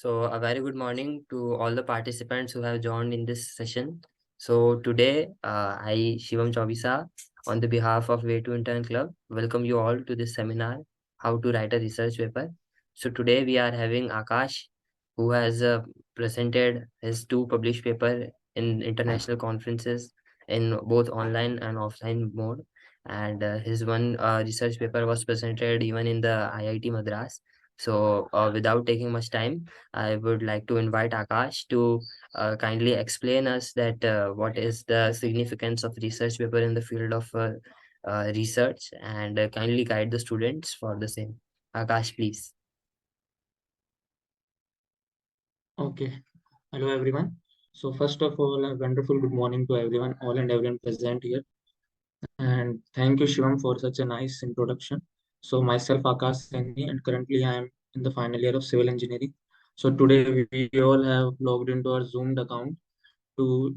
So, a very good morning to all the participants who have joined in this session. So, today, I, Shivam Chaubisa, on the behalf of Way to Intern Club, welcome you all to this seminar, How to Write a Research Paper. So, today we are having Akash, who has presented his two published paper in international conferences in both online and offline mode. And his one research paper was presented even in the IIT Madras. So, without taking much time, I would like to invite Akash to kindly explain us that what is the significance of research paper in the field of research and kindly guide the students for the same. Akash, please. Okay. Hello, everyone. So first of all, a wonderful good morning to everyone, all and everyone present here. And thank you, Shivam, for such a nice introduction. So myself, Akash Saini, and currently I am in the final year of civil engineering. So today we all have logged into our Zoomed account to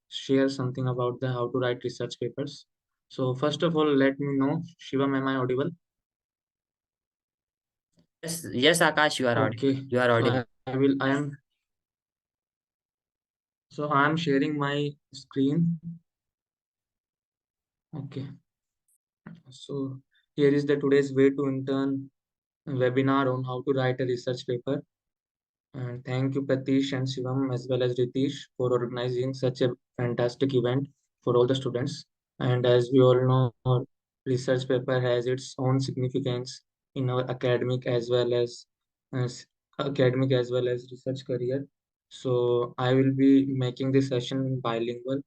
share something about the how to write research papers. So first of all, let me know, Shivam, am I audible? Yes, yes, Akash, you are audible. Okay. You are So audible. I am sharing my screen. Okay. So here is the today's way to intern webinar on how to write a research paper. And thank you, Pratish and Shivam, as well as Ritish, for organizing such a fantastic event for all the students. And as we all know, our research paper has its own significance in our as academic as well as research career. So I will be making this session bilingual.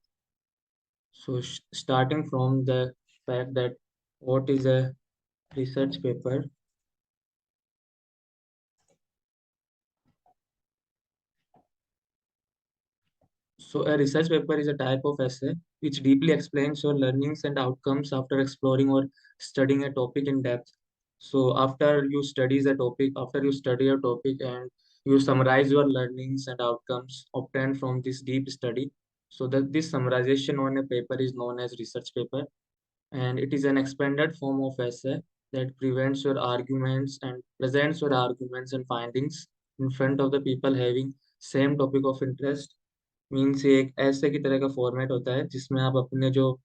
So starting from the fact that what is a research paper. So a research paper is a type of essay which deeply explains your learnings and outcomes after exploring or studying a topic in depth. So after you study a topic and you summarize your learnings and outcomes obtained from this deep study. So that this summarization on a paper is known as research paper, and it is an expanded form of essay that presents your arguments and findings in front of the people having same topic of interest. Means ये एक ऐसे की तरह का format होता है जिसमें आप अपने जो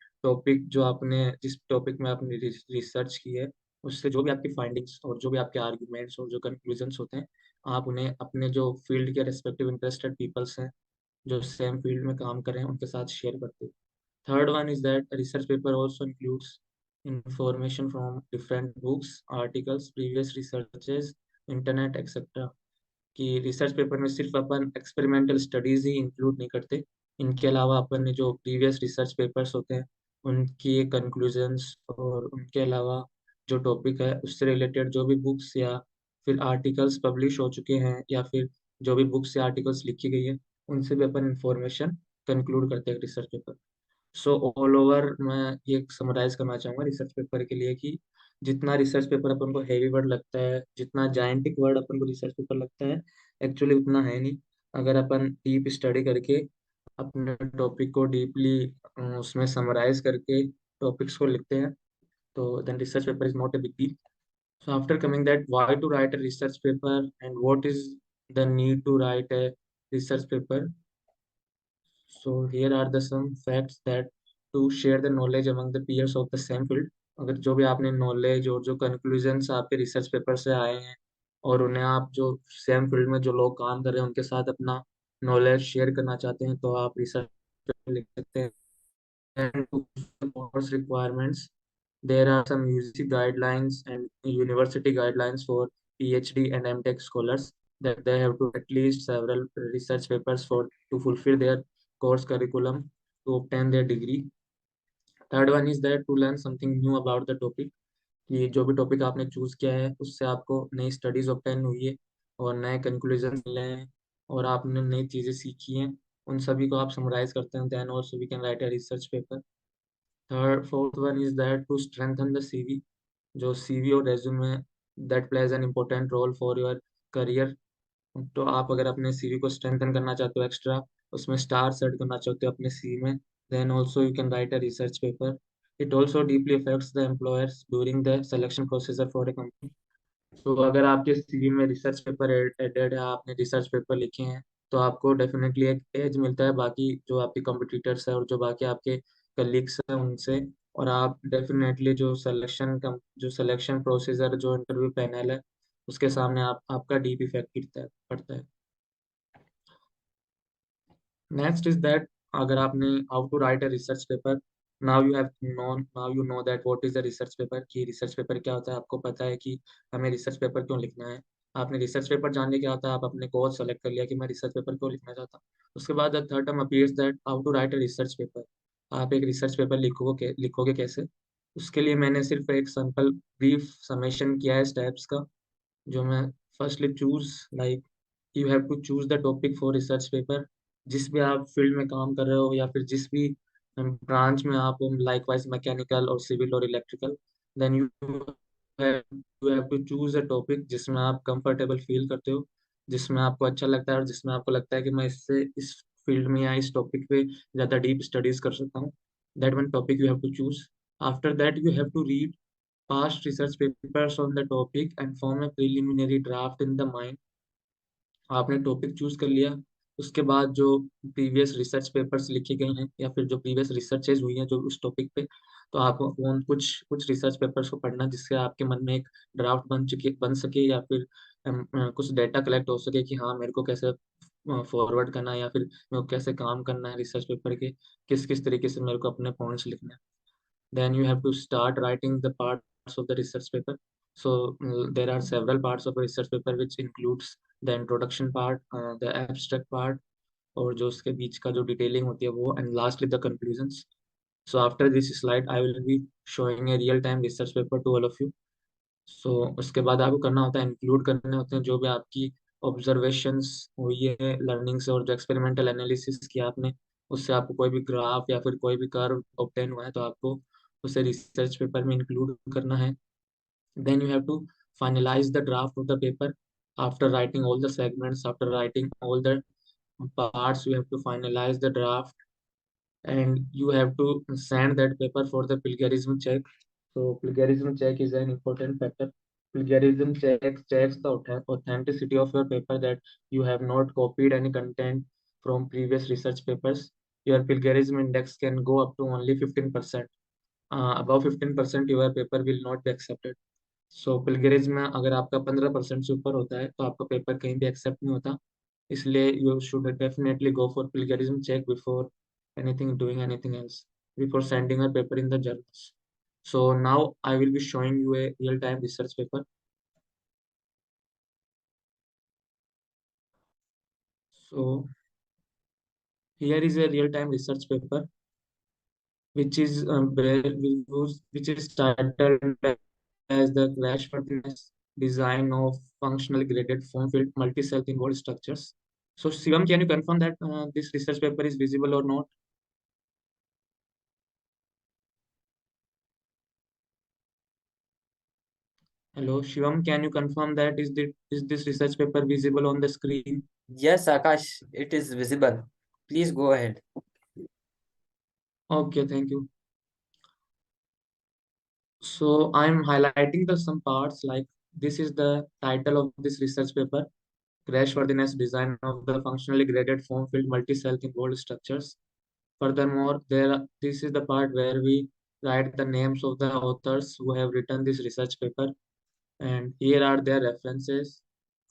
आपने जिस टॉपिक में आपने रिसर्च की है उससे जो भी आपकी फाइंडिंग्स और जो भी आपके आर्ग्यूमेंट्स और जो कंक्लूजन्स होते हैं आप उन्हें अपने जो फील्ड के रेस्पेक्टिव इंटरेस्टेड पीपल्स हैं जो सेम फील्ड में काम कर रहे हैं उनके साथ शेयर करते हैं. Third one is that a research paper also includes information from different books, articles, previous researches, internet, etc. कि रिसर्च पेपर में सिर्फ अपन एक्सपेरिमेंटल स्टडीज ही इंक्लूड नहीं करते. इनके अलावा अपन ने जो प्रीवियस रिसर्च पेपर्स होते हैं उनकी कंक्लूजन्स और उनके अलावा जो टॉपिक है उससे रिलेटेड जो भी बुक्स या फिर आर्टिकल्स पब्लिश हो चुके हैं या फिर जो भी बुक्स या आर्टिकल्स लिखी गई है उनसे भी अपन इंफॉर्मेशन कंक्लूड करते हैं research paper. So all over मैं ये समराइज करना चाहूंगा रिसर्च पेपर के लिए कि जितना रिसर्च पेपर अपन को हैवी वर्ड लगता है, जितना जायंटिक वर्ड अपन को रिसर्च पेपर लगता है, एक्चुअली उतना है नहीं. अगर अपन डीप स्टडी करके अपने टॉपिक को डीपली उसमें समराइज करके टॉपिक्स को लिखते हैं तो then research paper is not a big deal. So after coming that why to write a research paper and what is the need to write a research paper. So here are the some facts that to share the knowledge among the peers of the same field. अगर जो भी आपने knowledge और जो conclusions आपके research paper से आए हैं और उन्हें आप जो सेम फील्ड में जो लोग काम कर रहे हैं उनके साथ अपना नॉलेज शेयर करना चाहते हैं तो आप रिसर्च पेपर लिख सकते हैं. And to the course requirements, there are some UGC guidelines and university guidelines for PhD and MTech scholars that they have to at least several research papers for to fulfill their course curriculum to obtain their degree. Third one is that to learn something new about the topic. कि जो भी topic आपने choose किया है उससे आपको नई studies obtain हुई है और नए कंक्लूजन मिले हैं और आपने नई चीजें सीखी हैं, उन सभी को आप समराइज करते हैं. Then also we can write a research paper. Third fourth one is that to strengthen the CV. जो सीवी और resume that plays an important role for your career. तो आप अगर अपने सीवी को स्ट्रेंथन करना चाहते हो एक्स्ट्रा, उसमें स्टार्स ऐड करना चाहते हो अपने सीवी में, then also you can write a research paper. It also deeply affects the employers during the selection procedure for a company. तो अगर आपके सीवी में रिसर्च पेपर एडेड है, आपने रिसर्च पेपर लिखे हैं, तो आपको डेफिनेटली एक एज मिलता है बाकी जो आपके कॉम्पिटिटर्स है और जो बाकी आपके कलीग्स हैं उनसे। और आप डेफिनेटली जो सिलेक्शन प्रोसीजर, जो इंटरव्यू पैनल है, उसके सामने आपका डीप इफेक्ट पड़ता है। नेक्स्ट इज दैट, अगर आपने how to write a research paper, now you know that what is the research paper, कि रिसर्च पेपर क्या होता है, आपको पता है कि हमें रिसर्च पेपर क्यों लिखना है। आपने रिसर्च पेपर जानने क्या होता है, आप अपने कोर्स सेलेक्ट कर लिया कि मैं रिसर्च पेपर क्यों लिखना चाहता हूँ। उसके बाद the third term appears that how to write a research paper. आप एक रिसर्च पेपर लिखोगे कैसे। उसके लिए मैंने सिर्फ एक सिंपल ब्रीफ समेशन किया है स्टेप्स का, जो मैं firstly choose like you have to choose the topic for research paper. जिस भी आप फील्ड में काम कर रहे हो या फिर जिस भी ब्रांच में आप, लाइक वाइज मैकेनिकल और सिविल और electrical, then you have to choose a topic जिसमें आप कंफर्टेबल फील करते हो, जिसमें आपको अच्छा लगता है और जिसमें आपको लगता है कि मैं इससे इस फील्ड में या इस टॉपिक पे ज़्यादा डीप स्टडीज कर सकता हूँ। That one topic you have to choose. After that you have to read past research papers on the topic and form a preliminary draft in the mind। आपने topic choose कर लिया, उसके बाद जो previous research papers लिखे गए हैं या फिर जो प्रीवियस रिसर्चेज हुई हैं जो उस टॉपिक पे, तो आप उन कुछ कुछ रिसर्च पेपर्स को पढ़ना जिससे आपके मन में एक ड्राफ्ट बन सके, या फिर कुछ डेटा कलेक्ट हो सके कि हाँ मेरे को कैसे फॉरवर्ड करना है, या फिर मेरे को कैसे काम करना है रिसर्च पेपर के, किस किस तरीके से मेरे को अपने पॉइंट्स लिखने हैं। Then you have to start writing the parts of the research paper. So there are several parts of a research paper which includes the introduction part, the abstract part, और जो उसके बीच का जो डिटेलिंग होती है वो, and lastly the conclusions. So after this slide I will be showing a real time research paper to all of you. सो उसके बाद आपको करना होता है, इंक्लूड करने होते हैं जो भी आपकी ऑब्जर्वेशंस हुई है लर्निंग से, और जो एक्सपेरिमेंटल एनालिसिस किया आपने, उससे आपको कोई भी ग्राफ या फिर कोई भी कर्व ऑब्टेन हुआ है तो आपको उसे रिसर्च पेपर में इंक्लूड करना है। Then you have to finalise the draft of the paper after writing all the segments, after writing all the parts, you have to finalize the draft and you have to send that paper for the plagiarism check. So plagiarism check is an important factor. Plagiarism checks the authenticity of your paper, that you have not copied any content from previous research papers. Your plagiarism index can go up to only 15%. Above 15% your paper will not be accepted. So plagiarism में अगर आपका 15% से ऊपर होता है तो आपका paper कहीं भी एक्सेप्ट नहीं होता। इसलिए you should definitely go for plagiarism check before anything doing anything else, before sending a paper in the journals. So now I will be showing you a real time research paper. So here is a real time research paper which is which is titled as the Crashworthiness Design of Functional Graded Form Field Multi-Cell Involved Structures. So, Shivam, can you confirm that this research paper is visible or not? Hello, Shivam, can you confirm that is this research paper visible on the screen? Yes, Akash, it is visible. Please go ahead. Okay, thank you. So, I'm highlighting the some parts, like this is the title of this research paper, Crashworthiness Design of the Functionally Graded Form Field Multi-Cell Involved Structures. Furthermore, this is the part where we write the names of the authors who have written this research paper, and here are their references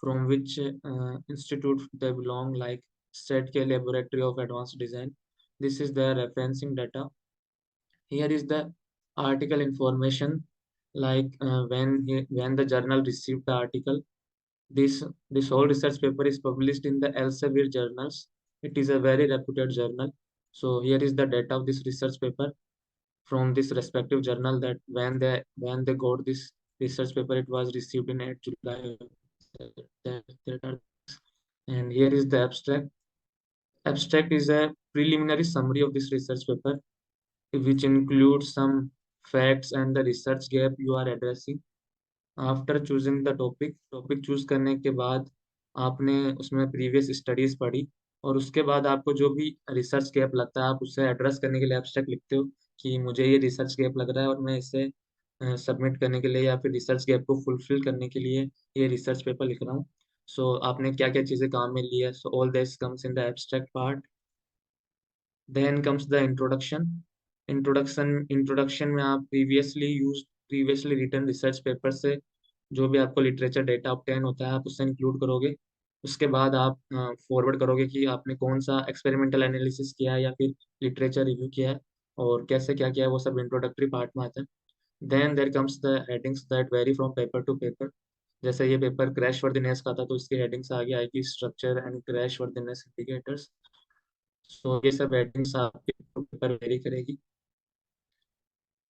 from which institute they belong, like SETK Laboratory of Advanced Design. This is their referencing data. Here is the article information, like when the journal received the article. This this whole research paper is published in the Elsevier journals. It is a very reputed journal. So here is the data of this research paper from this respective journal, that when they got this research paper, it was received in 8 July. And here is the abstract. Abstract is a preliminary summary of this research paper, which includes some facts and the research gap you are addressing. After choosing the topic, topic choose करने के बाद आपने उसमें previous studies पढ़ी, और उसके बाद आपको जो भी रिसर्च गैप लगता है आप उससे एड्रेस करने के लिए एब्स्ट्रैक्ट लिखते हो कि मुझे ये रिसर्च गैप लग रहा है और मैं इसे सबमिट करने के लिए या फिर रिसर्च गैप को फुलफिल करने के लिए ये रिसर्च पेपर लिख रहा हूँ। सो आपने क्या क्या चीज़ें काम में ली है, so all this comes in the abstract part. Then comes the introduction. Introduction में आप प्रीवियसली रिटन रिसर्च पेपर से जो भी आपको लिटरेचर डेटा ऑब्टेन होता है आप उससे इंक्लूड करोगे। उसके बाद आप फॉरवर्ड करोगे कि आपने कौन सा एक्सपेरिमेंटल एनालिसिस किया है या फिर लिटरेचर रिव्यू किया है और कैसे क्या किया है, वो सब इंट्रोडक्टरी पार्ट में आता है। Then there comes the headings that vary from paper to paper. जैसे ये पेपर क्रैश वर्दिनेस का था तो इसकी हेडिंग्स आगे आएगी structure and crash worthiness indicators. So ये सब हेडिंग्स आपके पेपर वेरी करेगी।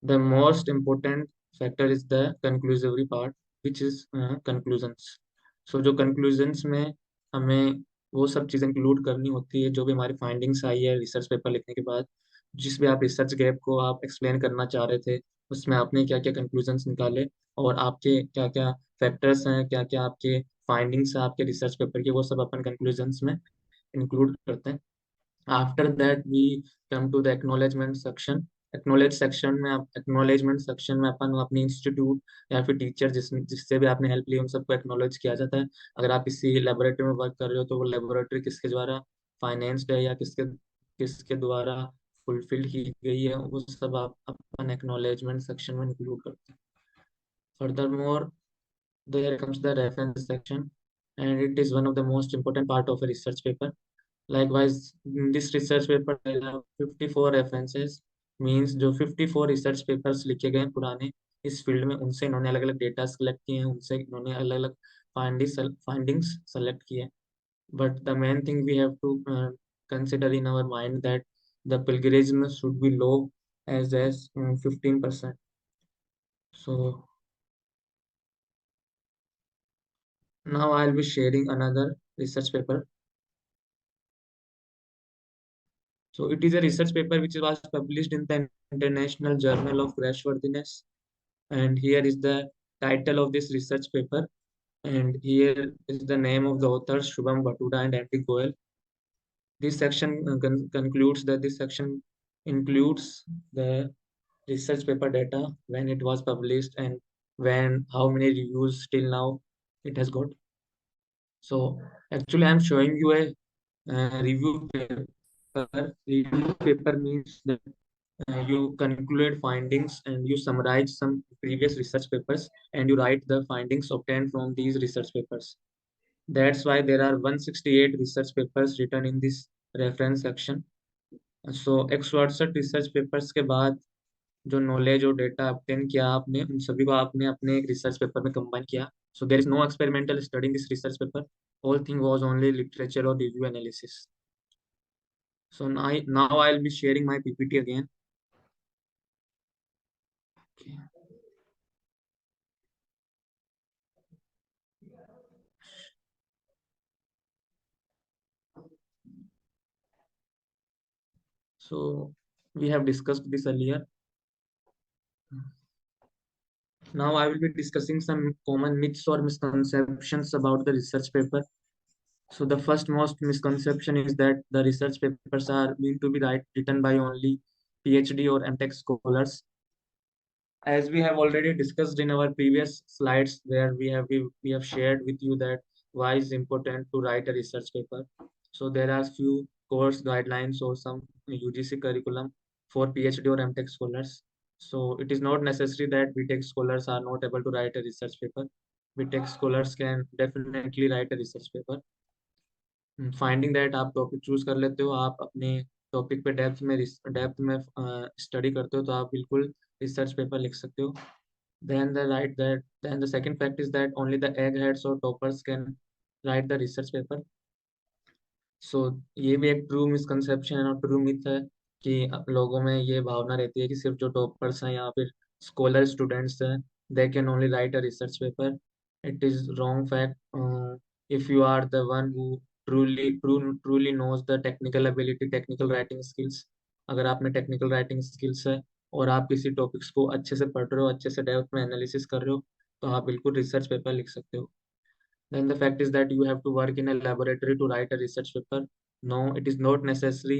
The most important factor is the conclusory part, which is conclusions. So जो conclusions में हमें वो सब चीज़ें इंक्लूड करनी होती है जो भी हमारी फाइंडिंग्स आई है रिसर्च पेपर लिखने के बाद। जिस भी आप रिसर्च गैप को आप एक्सप्लेन करना चाह रहे थे उसमें आपने क्या क्या कंक्लूजन्स निकाले और आपके क्या क्या फैक्टर्स हैं, क्या क्या आपके फाइंडिंग्स हैं आपके रिसर्च पेपर की, वो सब अपन कंक्लूजन्स में इंक्लूड करते हैं। After that we come to the acknowledgement section. Acknowledgement section में अपन अपनी इंस्टीट्यूट या फिर टीचर जिससे भी आपने हेल्प ली उन सबको एक्नॉलेज किया जाता है। अगर आप किसी लेबोरेटरी में वर्क कर रहे हो तो वो लेबोरेटरी किसके द्वारा फाइनेंस्ड है या किसके किसके द्वारा फुलफिल की गई है, वो सब आप अपन एक्नॉलेजमेंट सेक्शन में इंक्लूड करते हैं। Further there comes the reference section, and it is one of the most important part of a research paper. Likewise, in this research paper there are 54 references, means जो 54 research papers लिखे गए हैं पुराने इस field में, उनसे इन्होंने अलग अलग डेटा कलेक्ट किए हैं, उनसे इन्होंने अलग अलग फाइंडिंग्स सेलेक्ट किए हैं। But the main thing we have to consider in our mind that the plagiarism should be low as 15%. So now I'll be sharing another research paper. So it is a research paper which was published in the International Journal of Crashworthiness. And here is the title of this research paper. And here is the name of the authors, Shubham Batuda and Andy Goel. This section concludes that this section includes the research paper data, when it was published and how many reviews till now it has got. So actually I'm showing you a review paper. Review paper means that you conclude findings and you summarize some previous research papers and you write the findings obtained from these research papers. That's why there are 168 research papers written in this reference section. So 168 research papers के बाद जो knowledge और data obtain किया आपने उन सभी को आपने अपने एक रिसर्च पेपर में कंबाइन किया. So there is no experimental study in this research paper. All thing was only literature or review analysis. So now I'll be sharing my PPT again. Okay. So we have discussed this earlier. Now I will be discussing some common myths or misconceptions about the research paper. So the first most misconception is that the research papers are meant to be written by only PhD or MTech scholars. As we have already discussed in our previous slides, where we have shared with you that why it's important to write a research paper. So there are few course guidelines or some UGC curriculum for PhD or MTech scholars. So it is not necessary that BTech scholars are not able to write a research paper. BTech scholars can definitely write a research paper. Finding that आप topic choose कर लेते हो, आप अपने topic पे depth में study करते हो तो आप बिल्कुल रिसर्च पेपर लिख सकते हो. Then the second fact is that only the eggheads or toppers can write the research paper. सो ये भी एक ट्रू मिसकंसेप्शन है और ट्रू मिथ है कि लोगों में ये भावना रहती है कि सिर्फ जो टॉपर्स हैं या फिर स्कॉलर स्टूडेंट्स हैं they can only write a research paper. It is wrong fact. If you are the one who truly knows the technical ability, technical writing skills, अगर आप में टेक्निकल राइटिंग स्किल्स है और आप किसी टॉपिक्स को अच्छे से पढ़ रहे हो, अच्छे से डेप्थ में एनालिसिस कर रहे हो, तो आप बिल्कुल रिसर्च पेपर लिख सकते हो. Then the fact is that you have to work in a laboratory to write a research paper. No, it is not necessary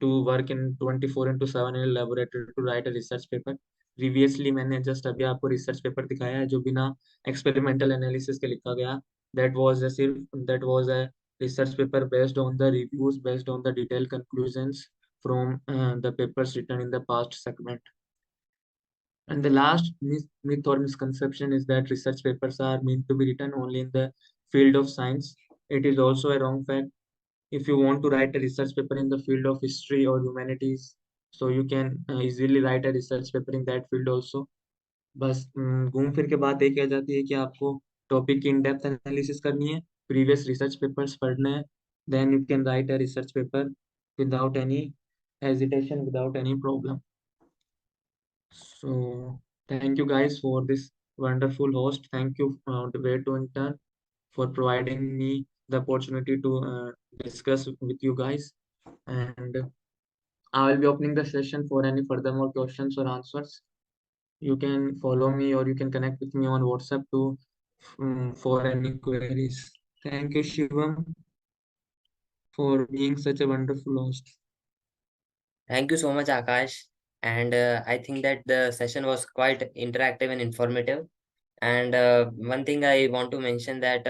to work in 24 into 7 in a laboratory to write a research paper. Previously मैंने just अभी आपको research paper दिखाया है जो बिना experimental analysis के लिखा गया, that was a research paper based on the reviews, based on the detailed conclusions from the papers written in the past segment. And the last myth or misconception is that research papers are meant to be written only in the field of science. It is also a wrong fact. If you want to write a research paper in the field of history or humanities, so you can easily write a research paper in that field also. बस घूम फिर के बात एक आ जाती है कि आपको टॉपिक की इन डेप्थ एनालिसिस करनी है, प्रीवियस रिसर्च पेपर्स पढ़ने हैं, then you can write a research paper without any hesitation, without any problem. So thank you guys for this wonderful host. Thank you, the way to intern, for providing me the opportunity to discuss with you guys. And I will be opening the session for any further more questions or answers. You can follow me or you can connect with me on WhatsApp to for any queries. Thank you, Shivam, for being such a wonderful host. Thank you so much, Akash. And I think that the session was quite interactive and informative. And one thing I want to mention that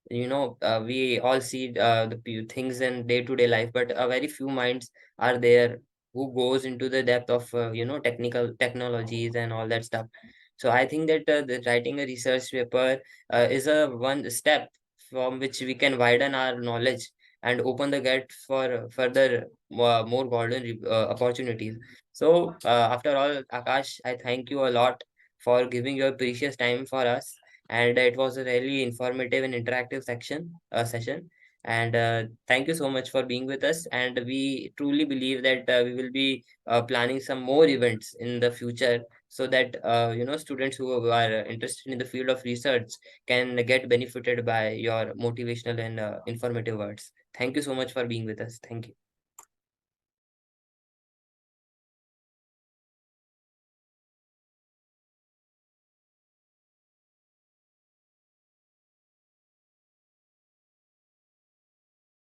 we all see the things in day-to-day life, but very few minds are there who goes into the depth of technical technologies and all that stuff. So I think that writing a research paper is a one step from which we can widen our knowledge and open the gate for further more golden opportunities. So after all, Akash, I thank you a lot for giving your precious time for us. And it was a really informative and interactive session. And thank you so much for being with us. And we truly believe that we will be planning some more events in the future so that students who are interested in the field of research can get benefited by your motivational and informative words. Thank you so much for being with us. Thank you.